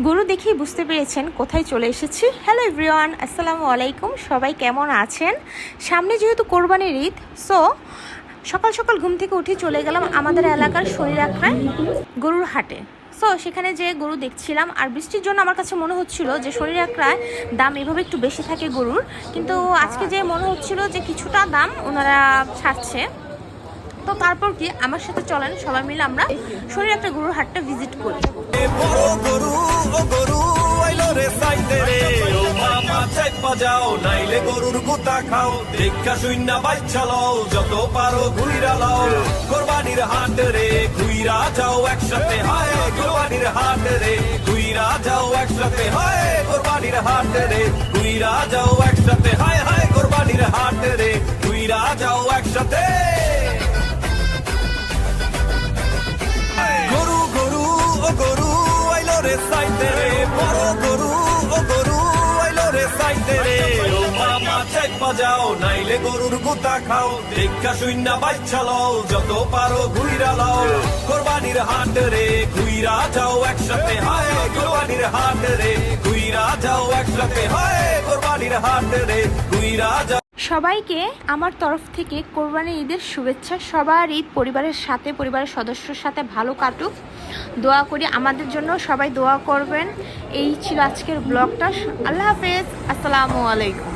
গরু দেখেই বুঝতে পেরেছেন কোথায় চলে এসেছি। হ্যালো এভরিওয়ান, আসসালামু আলাইকুম। সবাই কেমন আছেন? সামনে যেহেতু কোরবানির ঈদ, সো সকাল সকাল ঘুম থেকে উঠে চলে গেলাম আমাদের এলাকার শরীরাখড়ায় গরুর হাটে। সো সেখানে যে গরু দেখছিলাম, আর বৃষ্টির জন্য আমার কাছে মনে হচ্ছিল যে শরীরাখড়ায় দাম এভাবে একটু বেশি থাকে গরুর, কিন্তু আজকে যে মনে হচ্ছিল যে কিছুটা দাম ওনারা ছাড়ছে। তো তারপর কি আমার সাথে চলেন সবাই মিলে আমরা শরীরাখড়া গরুর হাটটা ভিজিট করি। বাজাও নাইলে গরুর গুতা খাও, দেখা শূন্য বাচ্চা লও, যত পারো ঘুইরা লাও। কোরবানির হাট রে ঘুইরা যাও একসাথে, হায় কোরবানির হাট রে ঘুইরা যাও একসাথে, হায় কোরবানির হাট রে ঘুইরা যাও একসাথে, হায় হায় কোরবানির হাট রে ঘুইরা যাও একসাথে। গরু গরু ও গরু আইলো রে সাইতে রে, বড় গরু ও গরু আইলো রে সাইতে রে। ও মামা চেক বাজাও নাইলে গরুর গুতা খাও, দেখা শূন্য বাচ্চা লও, যত পারো ঘুইরা লাও। কোরবানির হাট রে ঘুইরা যাও একসাথে, হায় কোরবানির হাট রে ঘুইরা যাও একসাথে, হায় কোরবানির হাট রে ঘুইরা যাও। সবাইকে আমার তরফ থেকে কোরবানির ঈদের শুভেচ্ছা। সবার ঈদ পরিবারের সাথে, পরিবারের সদস্যর সাথে ভালো কাটুক, দোয়া করি। আমাদের জন্য সবাই দোয়া করবেন। এই ছিল আজকের ব্লগটা। আল্লাহ হাফেজ, আসসালামু আলাইকুম।